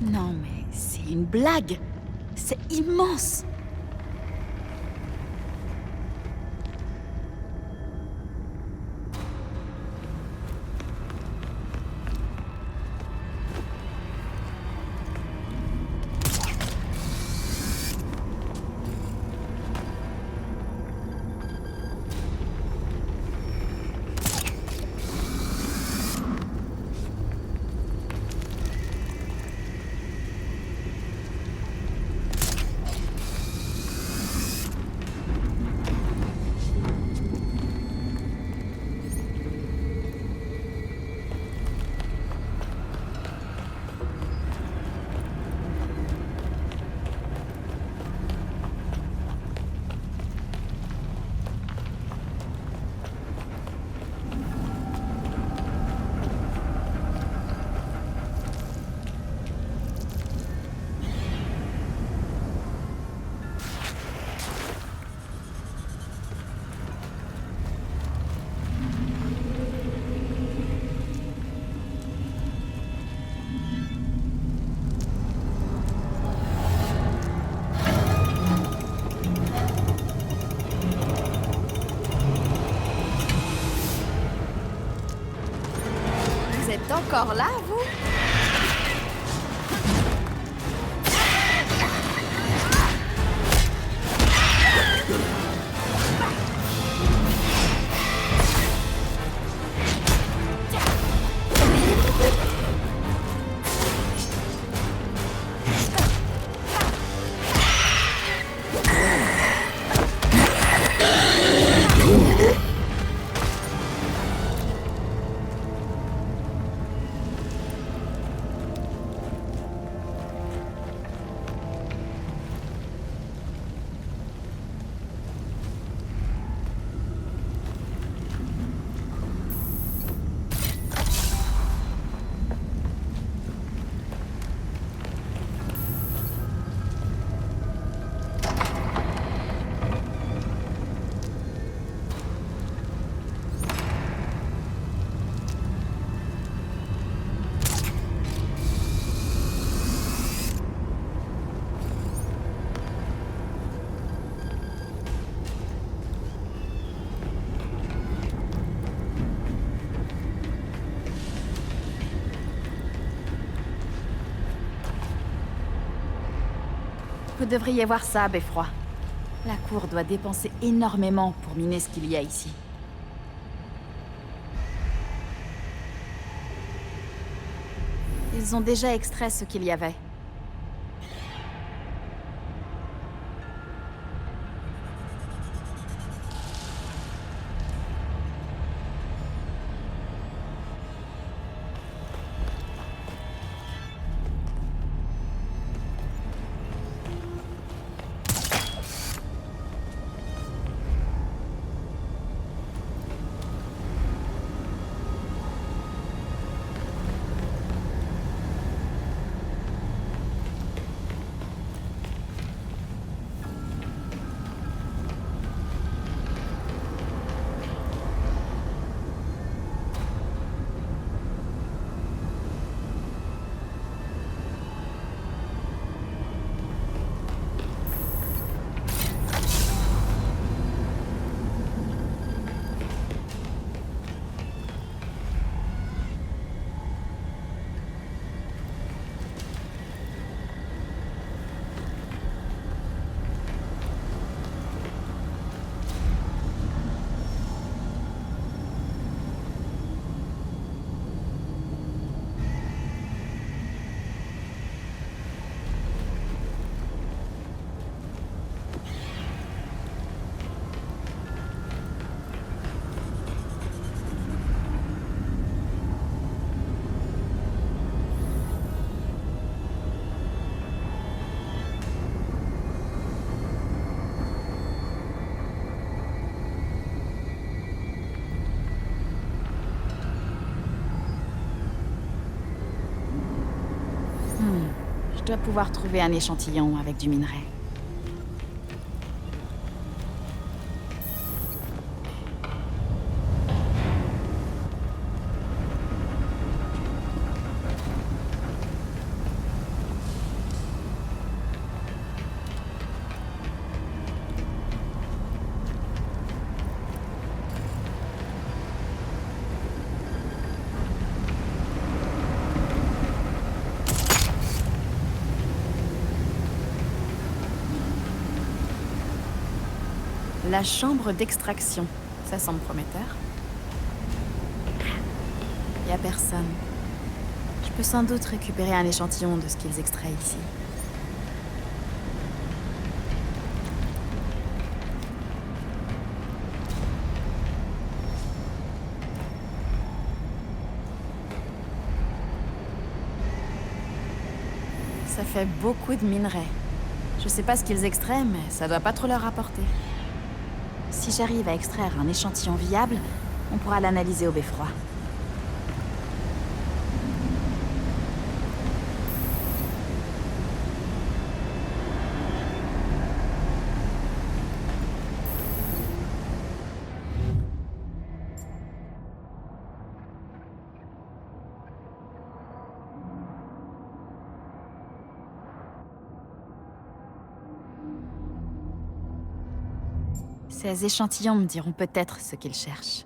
Non mais c'est une blague! C'est immense! Vous êtes encore là, vous? Vous devriez voir ça, Beffroi. La cour doit dépenser énormément pour miner ce qu'il y a ici. Ils ont déjà extrait ce qu'il y avait. Je dois pouvoir trouver un échantillon avec du minerai. La chambre d'extraction. Ça semble prometteur. Y a personne. Je peux sans doute récupérer un échantillon de ce qu'ils extraient ici. Ça fait beaucoup de minerais. Je sais pas ce qu'ils extraient, mais ça doit pas trop leur rapporter. Si j'arrive à extraire un échantillon viable, on pourra l'analyser au beffroi. Ces échantillons me diront peut-être ce qu'ils cherchent.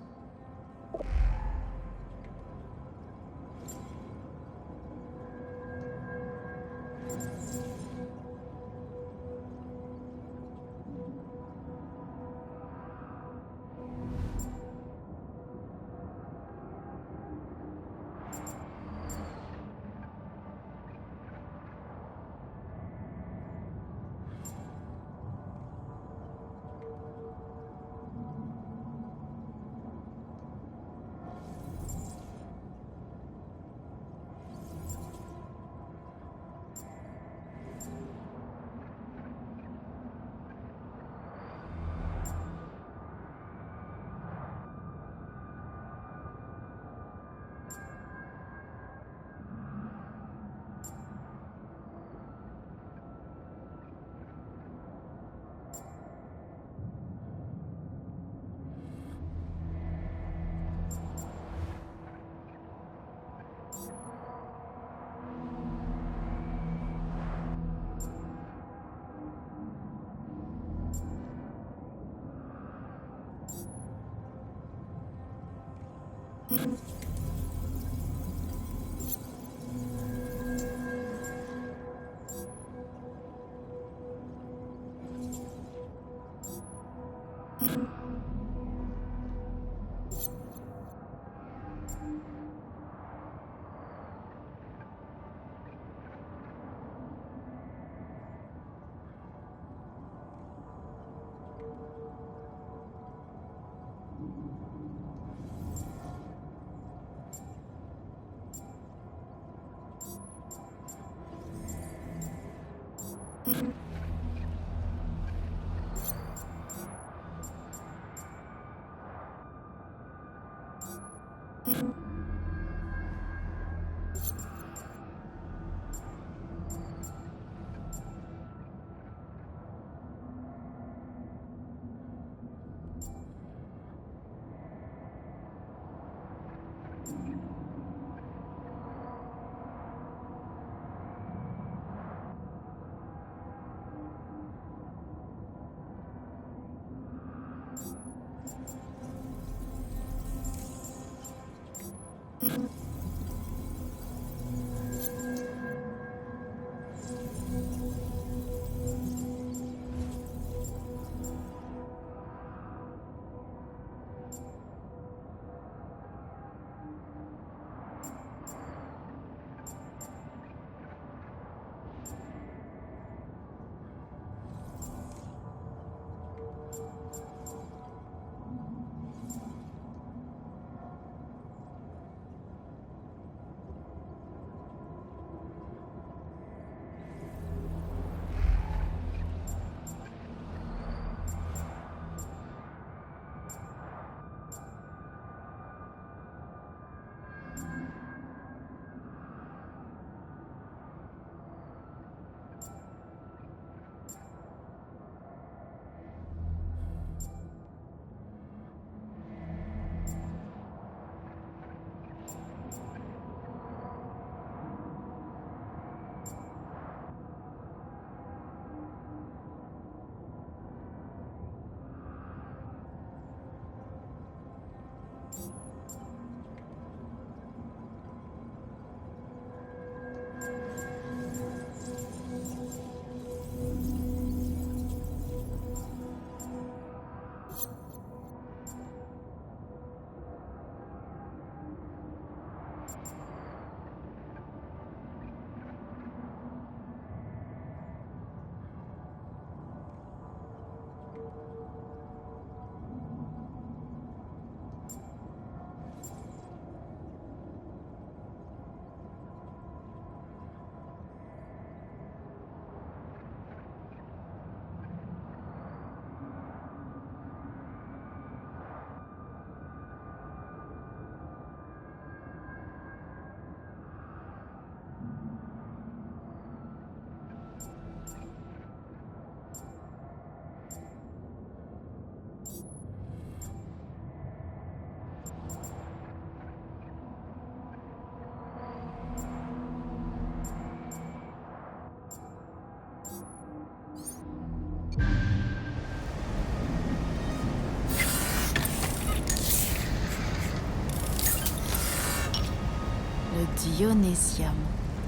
Le Dionysium.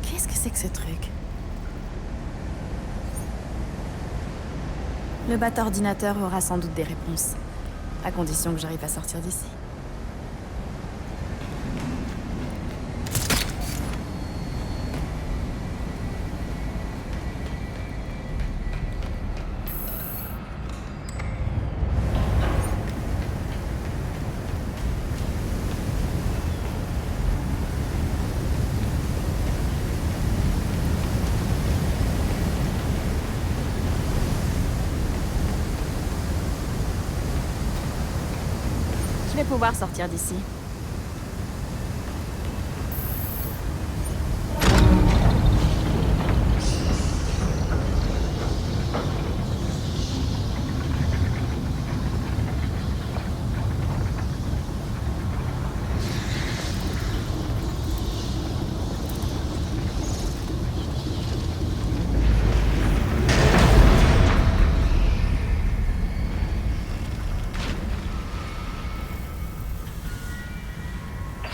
Qu'est-ce que c'est que ce truc? Le bâtard ordinateur aura sans doute des réponses, à condition que j'arrive à sortir d'ici. Je vais pouvoir sortir d'ici.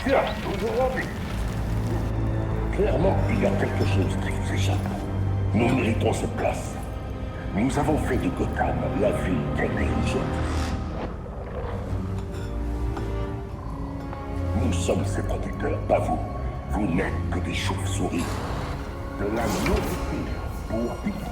Tiens, nous aurons vu. Clairement, il y a quelque chose qui vous échappe. Nous méritons cette place. Nous avons fait de Gotham la ville qu'elle est aujourd'hui. Nous sommes ses protecteurs, pas vous. Vous n'êtes que des chauves-souris. De la nourriture pour vivre.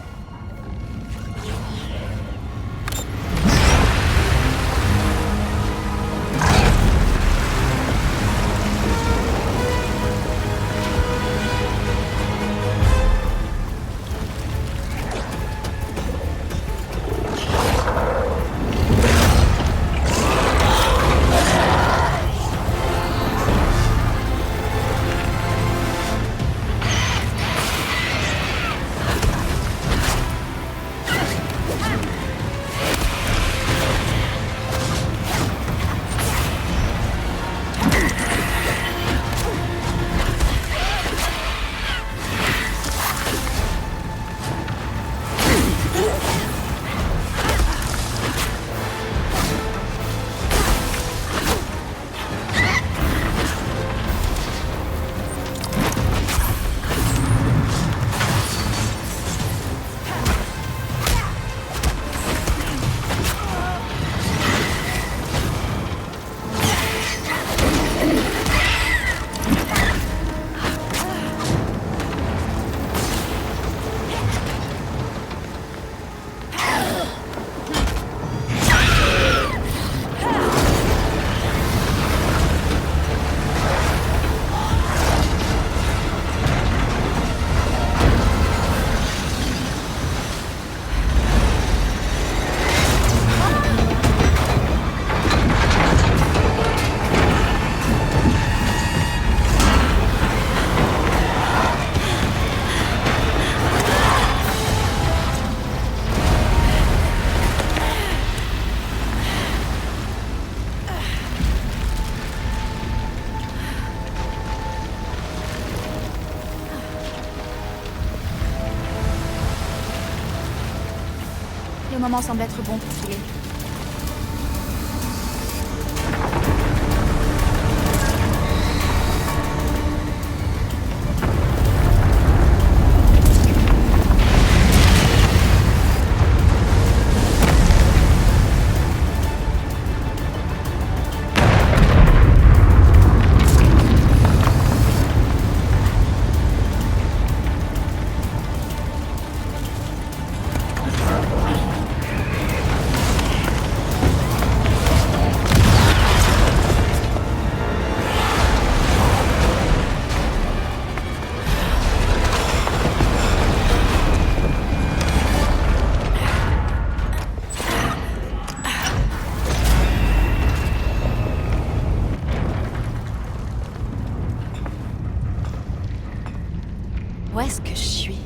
Le moment semble être bon pour filer. Où est-ce que je suis?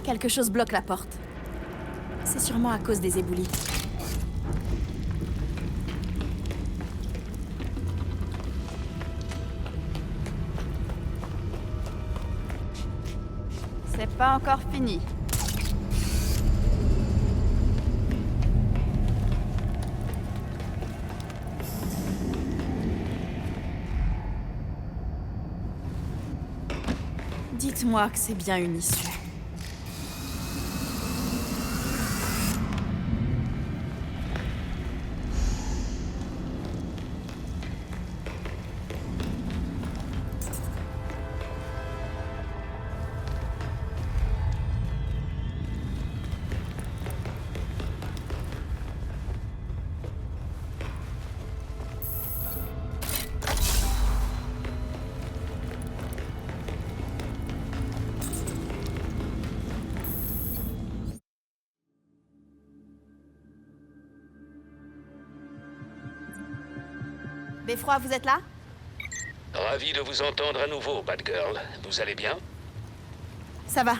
Quelque chose bloque la porte. C'est sûrement à cause des éboulis. C'est pas encore fini. Dites-moi que c'est bien une issue. Beffroi, vous êtes là? Ravi de vous entendre à nouveau, Batgirl. Vous allez bien? Ça va.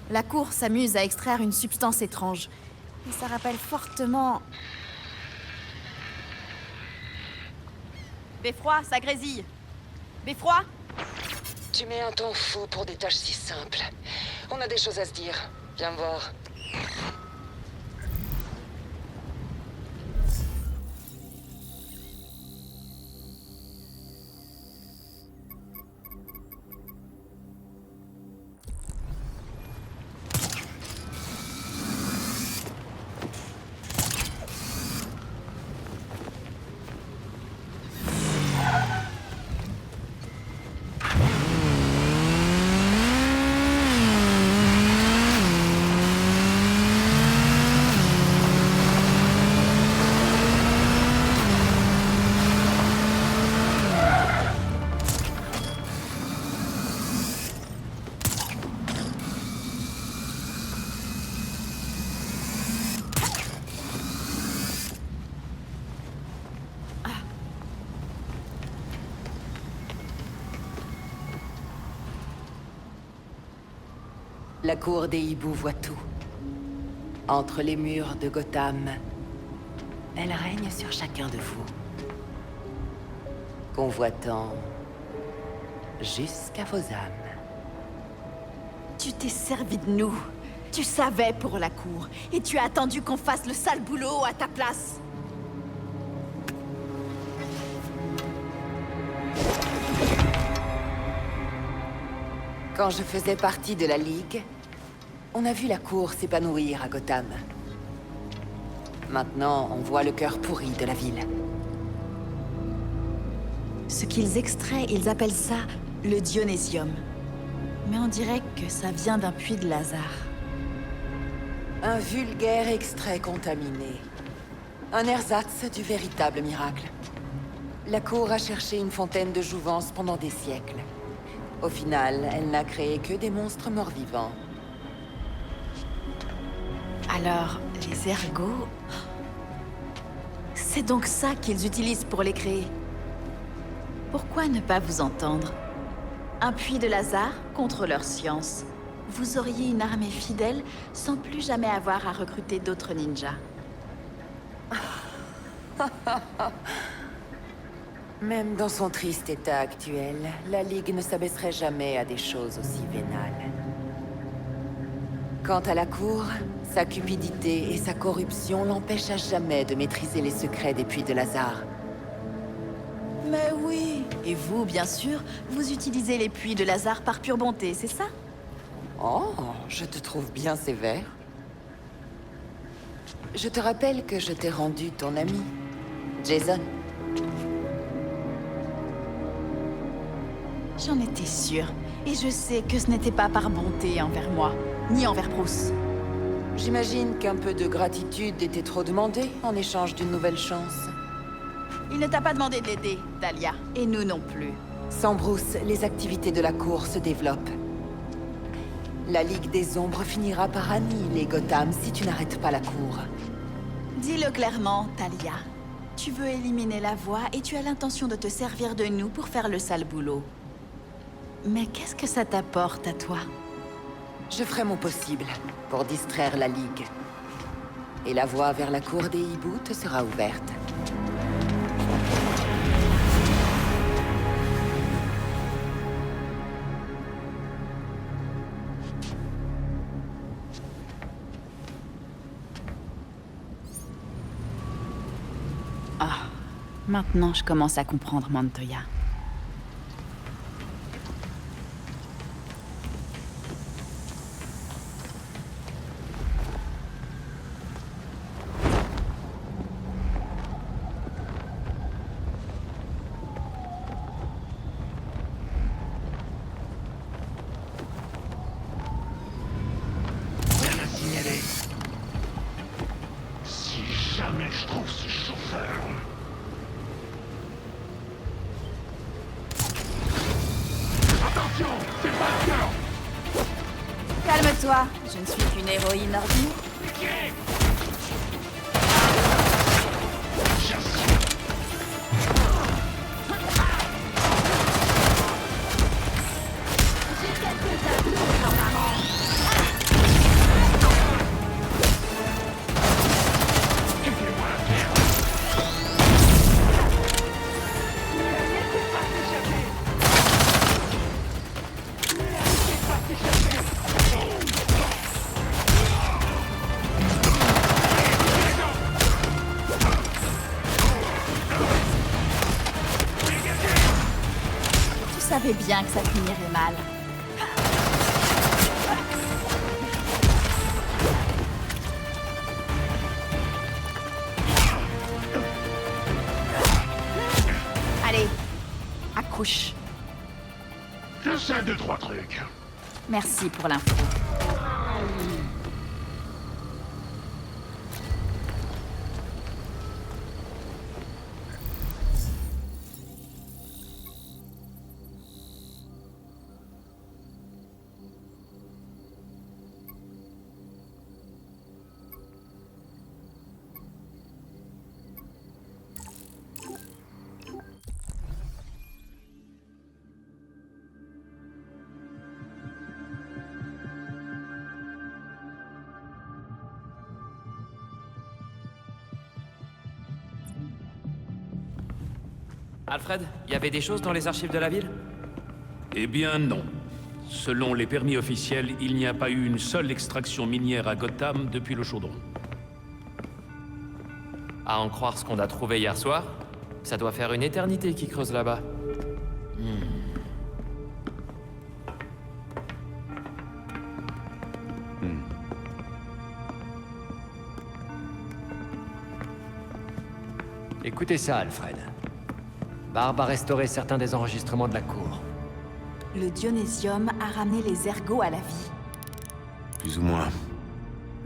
La cour s'amuse à extraire une substance étrange. Et ça rappelle fortement... Beffroi, ça grésille. Beffroi? Tu mets un temps fou pour des tâches si simples. On a des choses à se dire. Viens me voir. La cour des hiboux voit tout. Entre les murs de Gotham, elle règne sur chacun de vous. Convoitant jusqu'à vos âmes. Tu t'es servi de nous. Tu savais pour la cour. Et tu as attendu qu'on fasse le sale boulot à ta place. Quand je faisais partie de la Ligue, on a vu la cour s'épanouir à Gotham. Maintenant, on voit le cœur pourri de la ville. Ce qu'ils extraient, ils appellent ça le Dionysium. Mais on dirait que ça vient d'un puits de Lazare. Un vulgaire extrait contaminé. Un ersatz du véritable miracle. La cour a cherché une fontaine de jouvence pendant des siècles. Au final, elle n'a créé que des monstres morts-vivants. Alors, les ergots... C'est donc ça qu'ils utilisent pour les créer. Pourquoi ne pas vous entendre? Un puits de Lazare contre leur science. Vous auriez une armée fidèle sans plus jamais avoir à recruter d'autres ninjas. Même dans son triste état actuel, la Ligue ne s'abaisserait jamais à des choses aussi vénales. Quant à la cour, sa cupidité et sa corruption l'empêchent à jamais de maîtriser les secrets des puits de Lazare. Mais oui. Et vous, bien sûr, vous utilisez les puits de Lazare par pure bonté, c'est ça? Oh, je te trouve bien sévère. Je te rappelle que je t'ai rendu ton ami, Jason. J'en étais sûre. Et je sais que ce n'était pas par bonté envers moi, ni envers Bruce. J'imagine qu'un peu de gratitude était trop demandé en échange d'une nouvelle chance. Il ne t'a pas demandé de l'aider, Dahlia. Et nous non plus. Sans Bruce, les activités de la cour se développent. La Ligue des Ombres finira par annihiler Gotham si tu n'arrêtes pas la cour. Dis-le clairement, Talia. Tu veux éliminer la voix et tu as l'intention de te servir de nous pour faire le sale boulot. Mais qu'est-ce que ça t'apporte à toi? Je ferai mon possible pour distraire la Ligue. Et la voie vers la cour des hiboux te sera ouverte. Ah, maintenant je commence à comprendre Montoya. retrouve ce chauffeur. Attention, c'est pas le cœur. Calme-toi, je ne suis qu'une héroïne ordinaire. Tu savais bien que ça finirait mal. Allez, accouche. Je sais 2-3 trucs. Merci pour l'info. Alfred, il y avait des choses dans les archives de la ville? Eh bien non. Selon les permis officiels, il n'y a pas eu une seule extraction minière à Gotham depuis le chaudron. À en croire ce qu'on a trouvé hier soir, ça doit faire une éternité qu'ils creusent là-bas. Écoutez ça, Alfred. Barbe a restauré certains des enregistrements de la cour. Le Dionysium a ramené les ergots à la vie. Plus ou moins.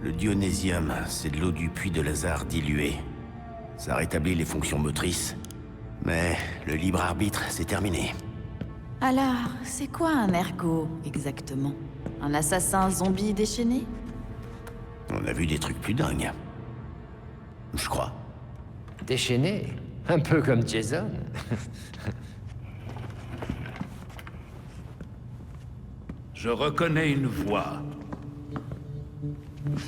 Le dionysium, c'est de l'eau du puits de Lazare diluée. Ça rétablit les fonctions motrices. Mais le libre arbitre, c'est terminé. Alors, c'est quoi un ergot, exactement? Un assassin zombie déchaîné? On a vu des trucs plus dingues. Je crois. Déchaîné, un peu comme Jason. Je reconnais une voix.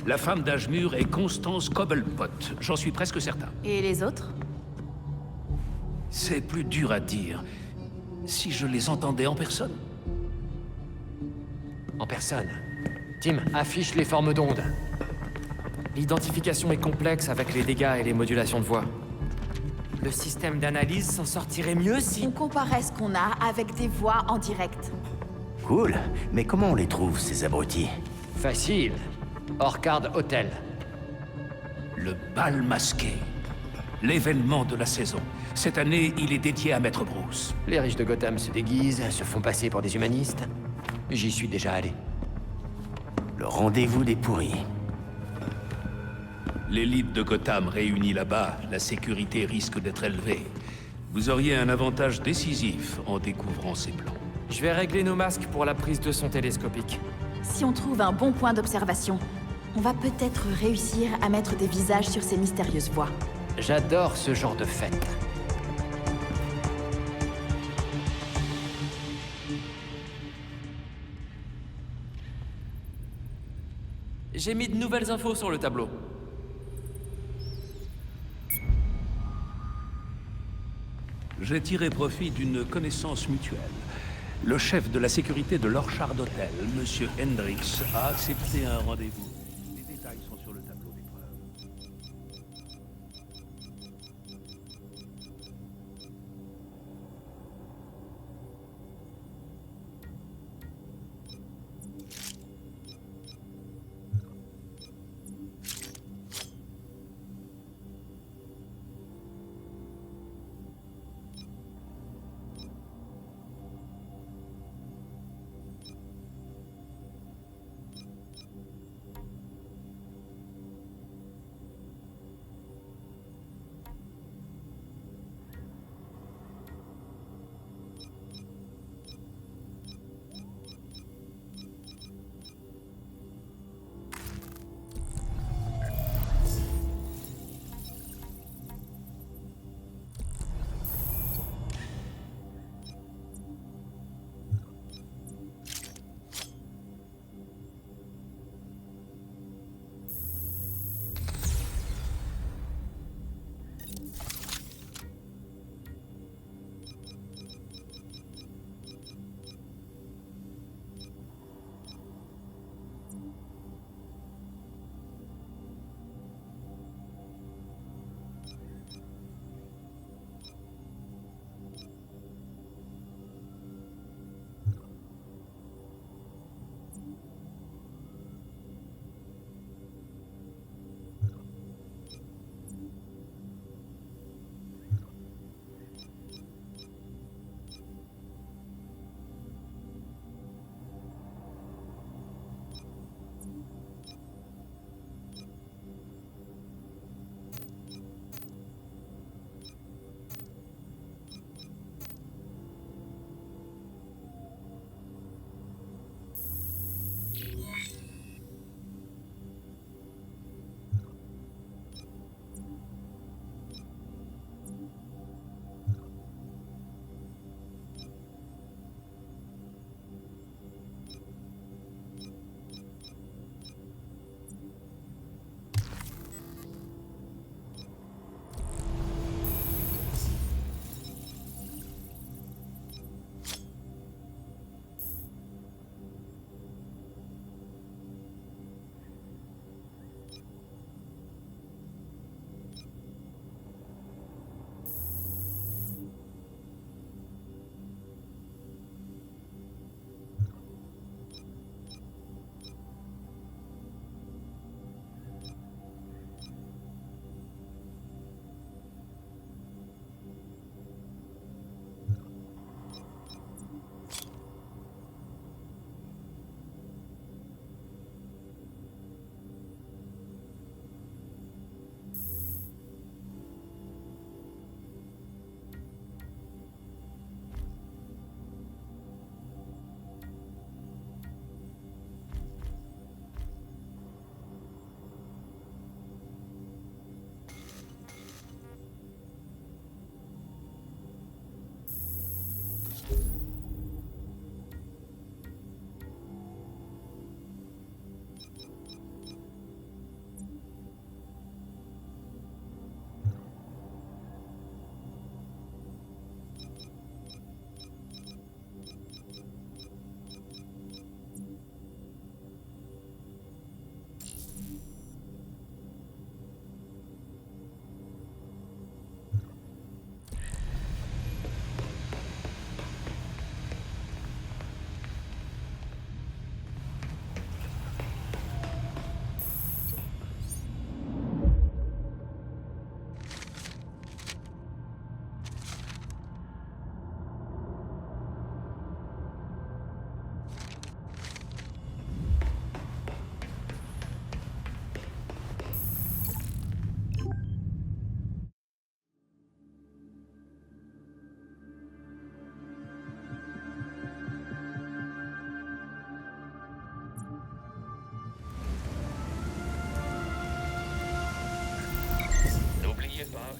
La femme d'Ashmur est Constance Cobblepot, j'en suis presque certain. Et les autres? C'est plus dur à dire. Si je les entendais en personne. En personne. Tim, affiche les formes d'ondes. L'identification est complexe avec les dégâts et les modulations de voix. Le système d'analyse s'en sortirait mieux si... On comparait ce qu'on a avec des voix en direct. Cool. Mais comment on les trouve, ces abrutis? Facile. Orchard Hotel. Le bal masqué. L'événement de la saison. Cette année, il est dédié à Maître Bruce. Les riches de Gotham se déguisent, se font passer pour des humanistes. J'y suis déjà allé. Le rendez-vous des pourris. L'élite de Gotham réunie là-bas, la sécurité risque d'être élevée. Vous auriez un avantage décisif en découvrant ces plans. Je vais régler nos masques pour la prise de son télescopique. Si on trouve un bon point d'observation, on va peut-être réussir à mettre des visages sur ces mystérieuses voix. J'adore ce genre de fête. J'ai mis de nouvelles infos sur le tableau. J'ai tiré profit d'une connaissance mutuelle. Le chef de la sécurité de l'Orchard Hotel, Monsieur Hendricks, a accepté un rendez-vous. Les détails sont sur le tableau d'épreuve.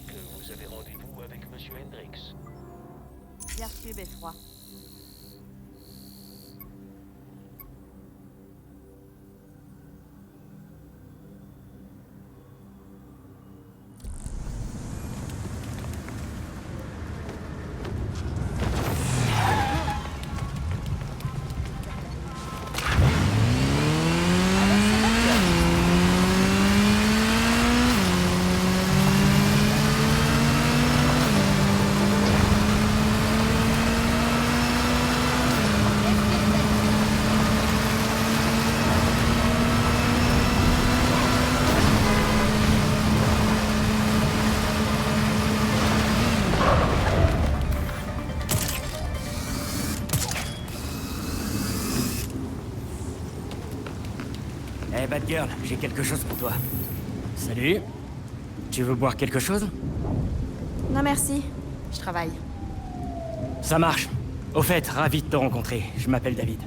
que vous avez rendez-vous avec Monsieur Hendrix. Bien reçu, Beffroi. Eh Batgirl, j'ai quelque chose pour toi. Salut. Tu veux boire quelque chose? Non merci, je travaille. Ça marche. Au fait, ravi de te rencontrer. Je m'appelle David.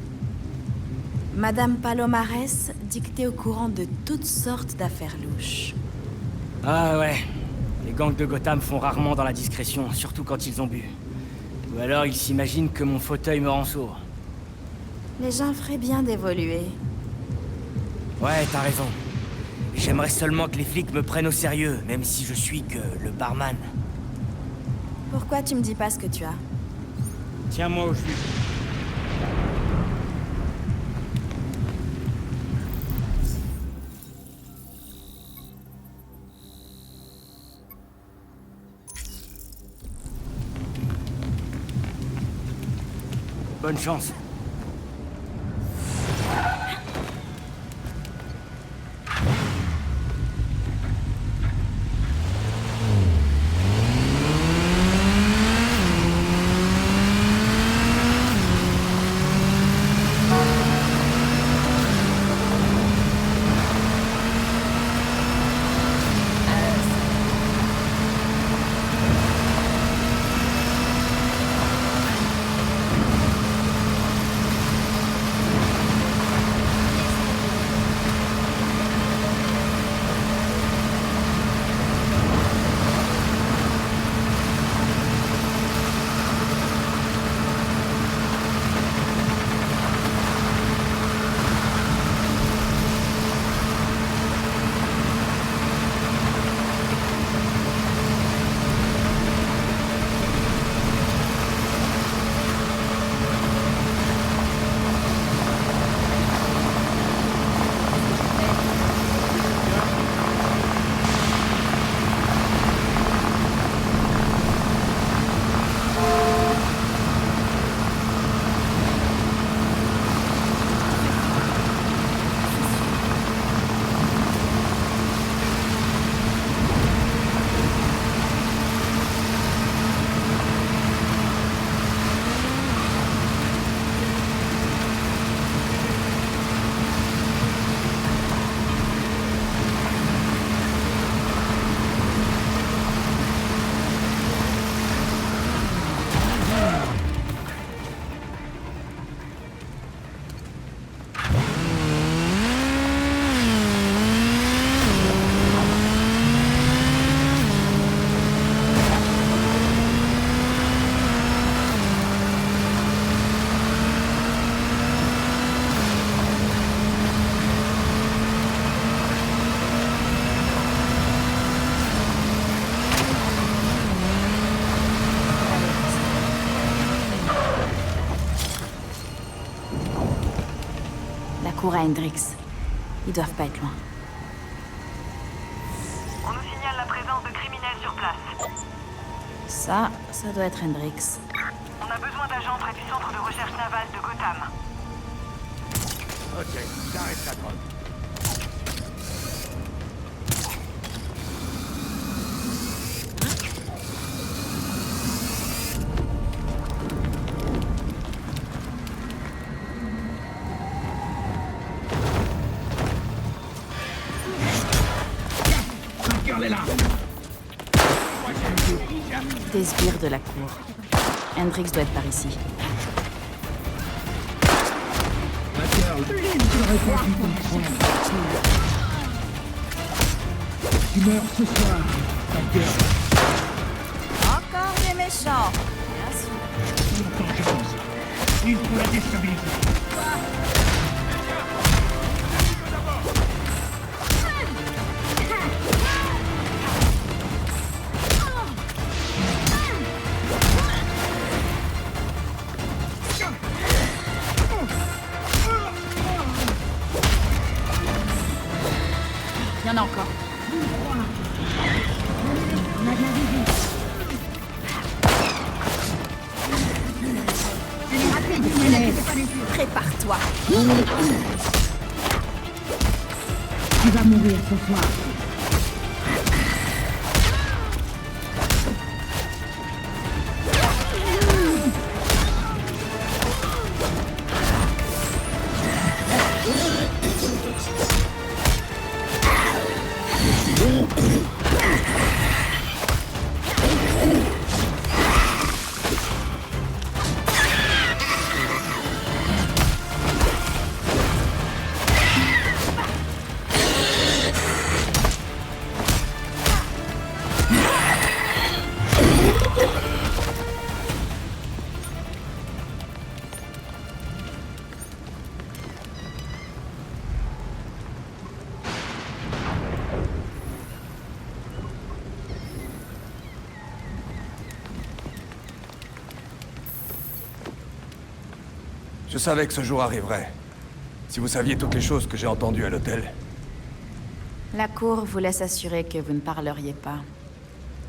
Madame Palomares dit que t'es au courant de toutes sortes d'affaires louches. Ah ouais. Les gangs de Gotham font rarement dans la discrétion, surtout quand ils ont bu. Ou alors ils s'imaginent que mon fauteuil me rend sourd. Les gens feraient bien d'évoluer. Ouais, t'as raison. J'aimerais seulement que les flics me prennent au sérieux, même si je suis que le barman. Pourquoi tu me dis pas ce que tu as? Tiens-moi au jus. Bonne chance. Cours à Hendrix. Ils doivent pas être loin. On nous signale la présence de criminels sur place. Ça doit être Hendrix. On a besoin d'agents près du centre de recherche navale de Gotham. Ok, j'arrête la drogue. Des sbires de la cour. Hendrix doit être par ici. Tu meurs ce soir, ta gueule. méchant. Bien sûr. Pourtant, je pense. Il faut la déstabiliser. Il y en a encore. Prépare-toi. Tu vas mourir ce soir. Je savais que ce jour arriverait. Si vous saviez toutes les choses que j'ai entendues à l'hôtel. La cour voulait s'assurer que vous ne parleriez pas.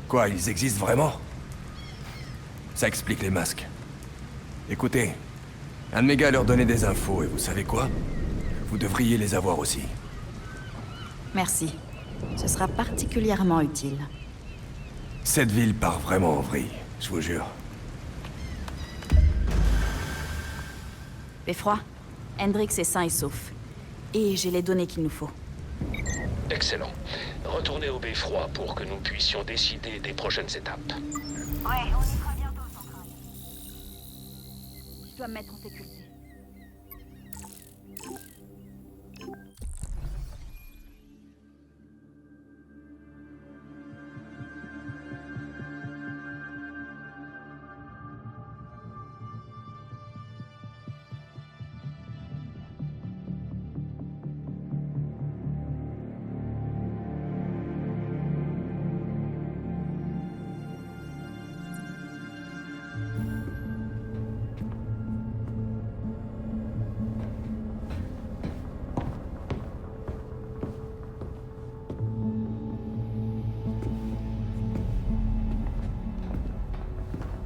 Quoi, ils existent vraiment? Ça explique les masques. Écoutez, un de mes gars leur donnait des infos, et vous savez quoi? Vous devriez les avoir aussi. Merci. Ce sera particulièrement utile. Cette ville part vraiment en vrille, je vous jure. Beffroi, Hendrix est sain et sauf. Et j'ai les données qu'il nous faut. Excellent. Retournez au beffroi pour que nous puissions décider des prochaines étapes. Ouais, on y sera bientôt, Central. Je dois me mettre en sécurité.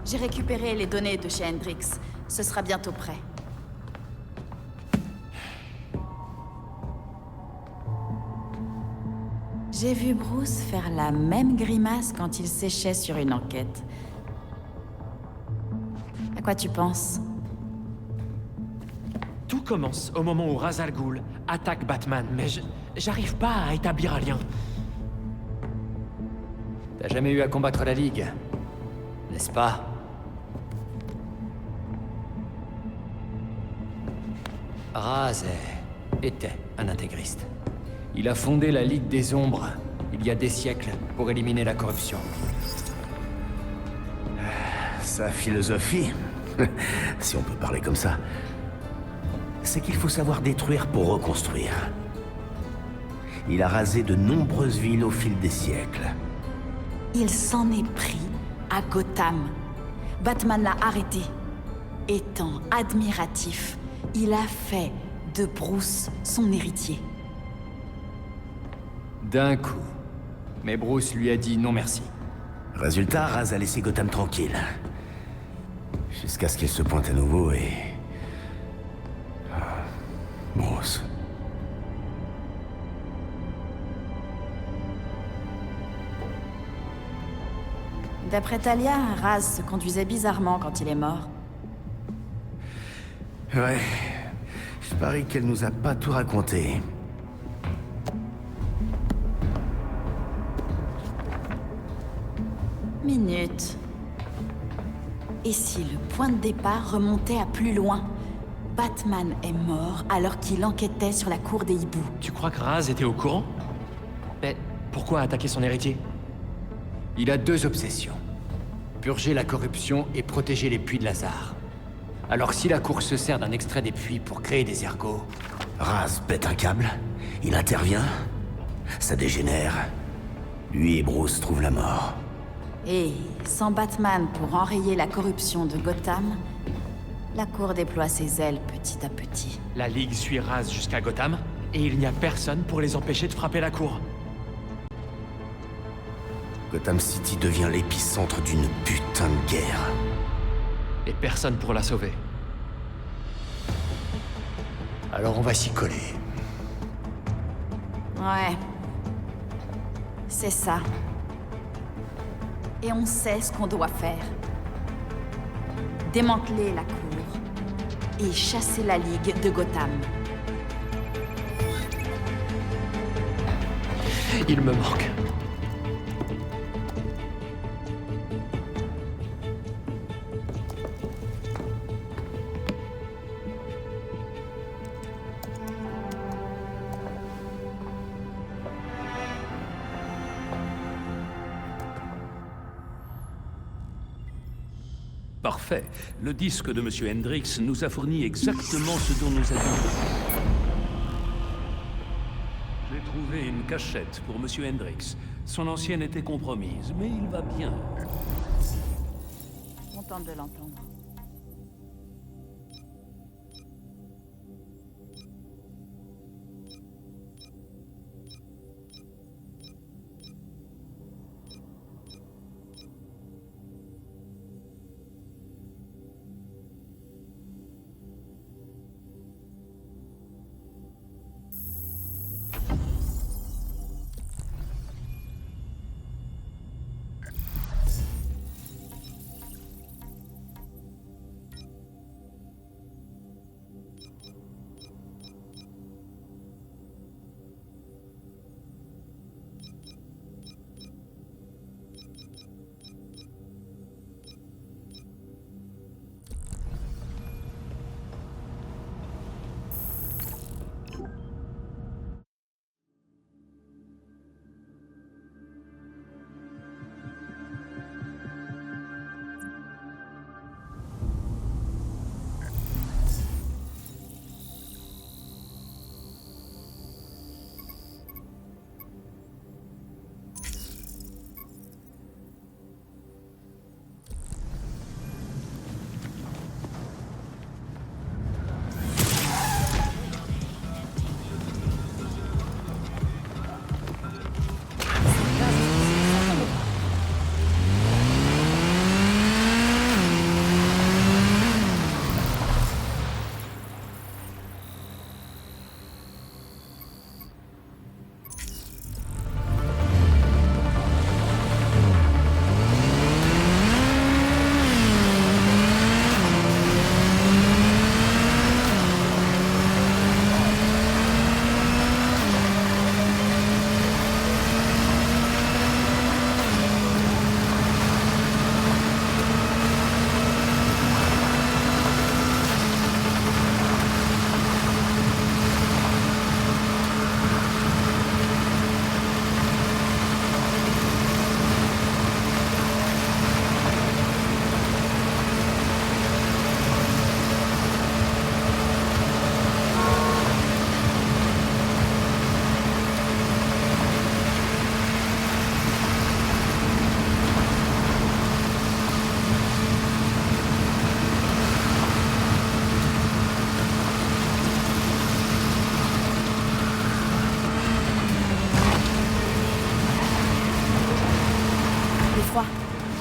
J'ai récupéré les données de chez Hendrix. Ce sera bientôt prêt. J'ai vu Bruce faire la même grimace quand il séchait sur une enquête. À quoi tu penses? Tout commence au moment où Ra's al Ghul attaque Batman, mais j'arrive pas à établir un lien. T'as jamais eu à combattre la Ligue, n'est-ce pas? Ra's était un intégriste. Il a fondé la Ligue des Ombres, il y a des siècles, pour éliminer la corruption. Sa philosophie, si on peut parler comme ça, c'est qu'il faut savoir détruire pour reconstruire. Il a rasé de nombreuses villes au fil des siècles. Il s'en est pris à Gotham. Batman l'a arrêté. Étant admiratif, il a fait de Bruce son héritier. D'un coup. Mais Bruce lui a dit non merci. Résultat, Ra's a laissé Gotham tranquille. Jusqu'à ce qu'il se pointe à nouveau et... Bruce. D'après Talia, Ra's se conduisait bizarrement quand il est mort. Ouais. Je parie qu'elle nous a pas tout raconté. Minute. Et si le point de départ remontait à plus loin? Batman est mort alors qu'il enquêtait sur la cour des hiboux. Tu crois que Ra's était au courant? Mais pourquoi attaquer son héritier? Il a deux obsessions. purger la corruption et protéger les puits de Lazare. Alors si la Cour se sert d'un extrait des puits pour créer des ergots... Raz pète un câble, il intervient, ça dégénère. Lui et Bruce trouvent la mort. Et sans Batman pour enrayer la corruption de Gotham, la Cour déploie ses ailes petit à petit. La Ligue suit Raz jusqu'à Gotham, et il n'y a personne pour les empêcher de frapper la Cour. Gotham City devient l'épicentre d'une putain de guerre. Et personne pour la sauver. Alors on va s'y coller. Ouais. C'est ça. Et on sait ce qu'on doit faire. Démanteler la Cour et chasser la Ligue de Gotham. Il me manque. Parfait. Le disque de Monsieur Hendrix nous a fourni exactement ce dont nous avions besoin. J'ai trouvé une cachette pour Monsieur Hendrix. Son ancienne était compromise, mais il va bien. Contente de l'entendre.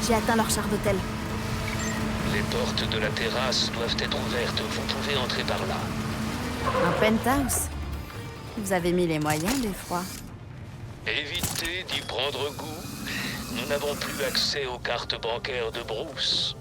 J'ai atteint leur char d'hôtel. Les portes de la terrasse doivent être ouvertes. Vous pouvez entrer par là. Un penthouse. Vous avez mis les moyens, l'effroi. Évitez d'y prendre goût. Nous n'avons plus accès aux cartes bancaires de Bruce.